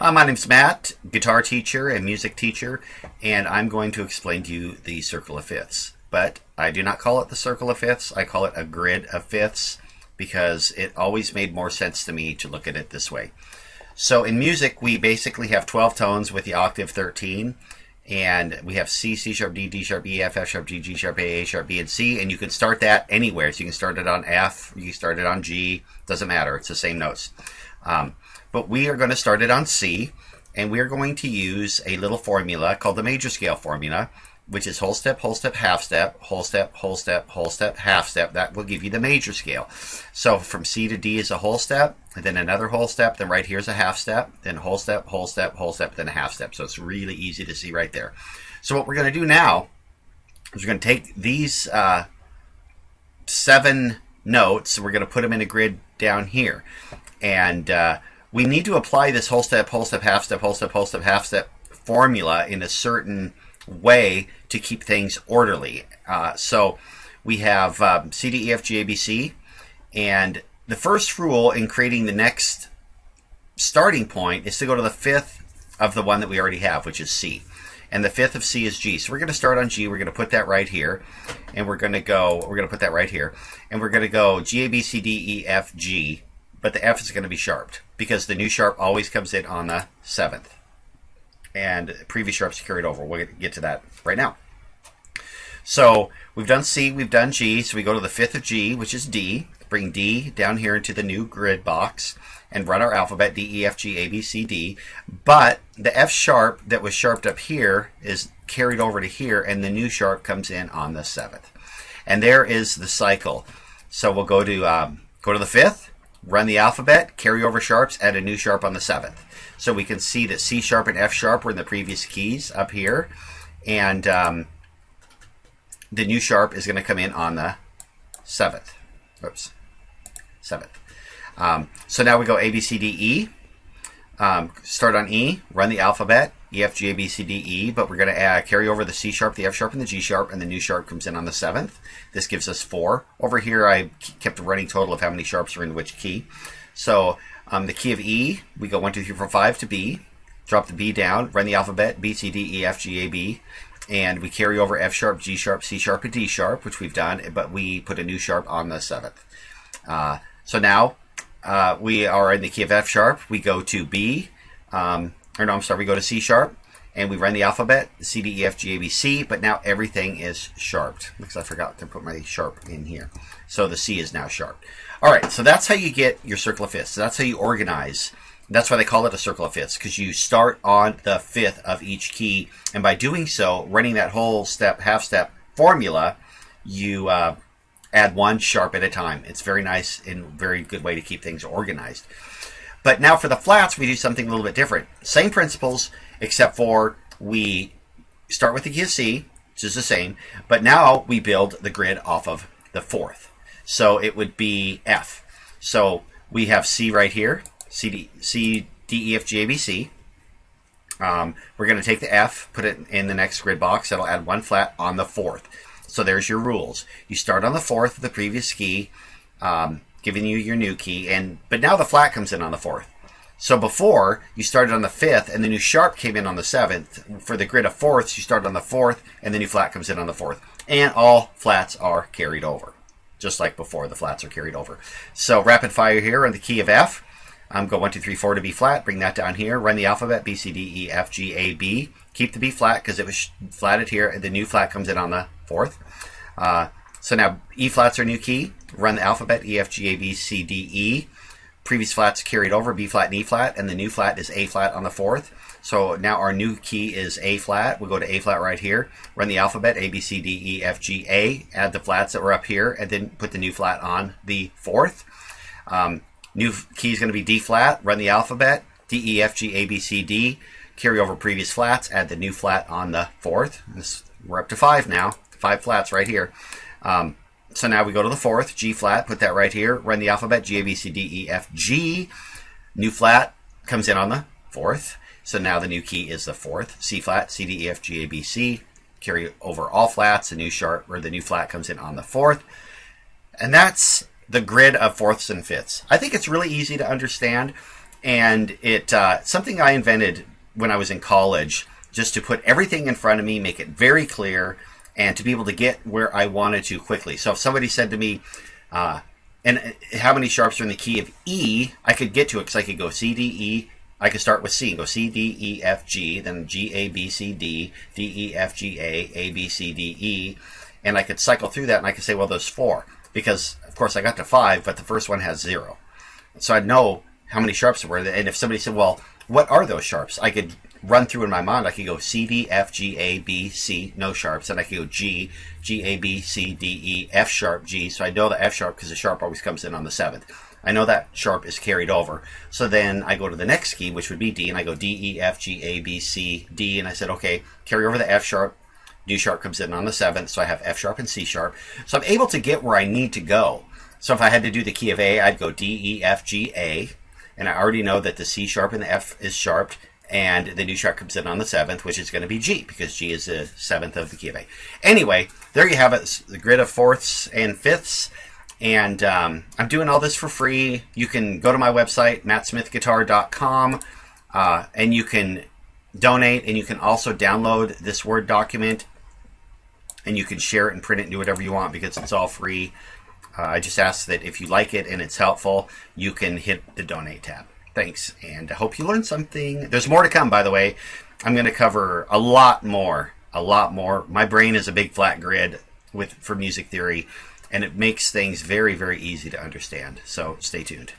Hi, my name's Matt, guitar teacher and music teacher, and I'm going to explain to you the circle of fifths. But I do not call it the circle of fifths, I call it a grid of fifths because it always made more sense to me to look at it this way. So in music, we basically have 12 tones with the octave 13, and we have C, C sharp, D, D sharp, E, F, F sharp, G, G sharp, A sharp, B, and C, and you can start that anywhere. So you can start it on F, you can start it on G, doesn't matter, it's the same notes. But we are going to start it on C, and we are going to use a little formula called the major scale formula, which is whole step, half step, whole step, whole step, whole step, half step. That will give you the major scale. So from C to D is a whole step, and then another whole step, then right here is a half step, then whole step, whole step, whole step, then a half step. So it's really easy to see right there. So what we're going to do now is we're going to take these 7 notes, and we're going to put them in a grid down here. And we need to apply this whole step, half step, whole step, half step formula in a certain way to keep things orderly. So we have C, D, E, F, G, A, B, C, and the first rule in creating the next starting point is to go to the fifth of the one that we already have, which is C. And the fifth of C is G. So we're going to start on G. We're going to put that right here. And we're going to put that right here. And we're going to go G, A, B, C, D, E, F, G. But the F is going to be sharped because the new sharp always comes in on the 7th. And previous sharps carried over. We'll get to that right now. So we've done C, we've done G. So we go to the fifth of G, which is D. Bring D down here into the new grid box and run our alphabet D, E, F, G, A, B, C, D. But the F sharp that was sharped up here is carried over to here, and the new sharp comes in on the 7th. And there is the cycle. So we'll go to the fifth, run the alphabet, carry over sharps, add a new sharp on the 7th. So we can see that C sharp and F sharp were in the previous keys up here, and the new sharp is going to come in on the 7th. Oops, 7th. So now we go A, B, C, D, E. Start on E, run the alphabet, E, F, G, A, B, C, D, E, but we're going to carry over the C sharp, the F sharp, and the G sharp, and the new sharp comes in on the 7th. This gives us 4. Over here, I kept a running total of how many sharps are in which key. So the key of E, we go 1, 2, 3, 4, 5 to B, drop the B down, run the alphabet, B, C, D, E, F, G, A, B, and we carry over F sharp, G sharp, C sharp, and D sharp, which we've done, but we put a new sharp on the 7th. So now we are in the key of F sharp. We go to B, we go to C sharp, and we run the alphabet, C, D, E, F, G, A, B, C, but now everything is sharped because I forgot to put my sharp in here. So the C is now sharped. All right, so that's how you get your circle of fifths. So that's how you organize. That's why they call it a circle of fifths, because you start on the fifth of each key, and by doing so, running that whole step, half step formula, you add 1 sharp at a time. It's very nice and very good way to keep things organized. But now for the flats, we do something a little bit different. Same principles, except for we start with the key of C, which is the same, but now we build the grid off of the 4th. So it would be F. So we have C right here, C, D, E, F, G, A, B, C. We're going to take the F, put it in the next grid box. That'll add 1 flat on the 4th. So there's your rules. You start on the 4th of the previous key, giving you your new key, but now the flat comes in on the 4th. So before, you started on the 5th, and the new sharp came in on the 7th. For the grid of 4ths, you start on the 4th, and the new flat comes in on the 4th. And all flats are carried over, just like before, the flats are carried over. So rapid fire here on the key of F. Go 1, 2, 3, 4 to B flat. Bring that down here. Run the alphabet, B, C, D, E, F, G, A, B. Keep the B flat because it was flatted here, and the new flat comes in on the 4th. So now E flat's our new key. Run the alphabet, E, F, G, A, B, C, D, E. Previous flats carried over, B flat and E flat, and the new flat is A flat on the 4th. So now our new key is A flat. We'll go to A flat right here. Run the alphabet, A, B, C, D, E, F, G, A. Add the flats that were up here, and then put the new flat on the 4th. New key is going to be D flat. Run the alphabet, D, E, F, G, A, B, C, D. Carry over previous flats. Add the new flat on the 4th. We're up to 5 now. 5 flats right here. So now we go to the 4th, G flat, put that right here, run the alphabet, G, A, B, C, D, E, F, G. New flat comes in on the 4th. So now the new key is the 4th, C flat, C, D, E, F, G, A, B, C. Carry over all flats, the new flat comes in on the 4th. And that's the grid of fourths and fifths. I think it's really easy to understand. And it something I invented when I was in college, just to put everything in front of me, make it very clear, and to be able to get where I wanted to quickly. So if somebody said to me, and how many sharps are in the key of E, I could get to it because I could go C, D, E. I could start with C and go C, D, E, F, G, then G, A, B, C, D, D, E, F, G, A, B, C, D, E. And I could cycle through that and I could say, well, there's 4. Because, of course, I got to 5, but the first one has 0. So I'd know how many sharps there were. And if somebody said, well, what are those sharps? I could run through in my mind. I could go C, D, F, G, A, B, C, no sharps. And I could go G, G, A, B, C, D, E, F sharp, G. So I know the F sharp because the sharp always comes in on the 7th. I know that sharp is carried over. So then I go to the next key, which would be D, and I go D, E, F, G, A, B, C, D. And I said, okay, carry over the F sharp. D sharp comes in on the 7th, so I have F sharp and C sharp. So I'm able to get where I need to go. So if I had to do the key of A, I'd go D, E, F, G, A. And I already know that the C sharp and the F is sharped, and the D sharp comes in on the 7th, which is going to be G, because G is the 7th of the key of A. Anyway, there you have it, the grid of 4ths and 5ths. And I'm doing all this for free. You can go to my website, mattsmithguitar.com, and you can donate, and you can also download this Word document, and you can share it and print it and do whatever you want because it's all free. I just ask that if you like it and it's helpful, you can hit the donate tab. Thanks, and I hope you learned something. There's more to come, by the way. I'm going to cover a lot more. My brain is a big flat grid for music theory, and it makes things very, very easy to understand. So stay tuned.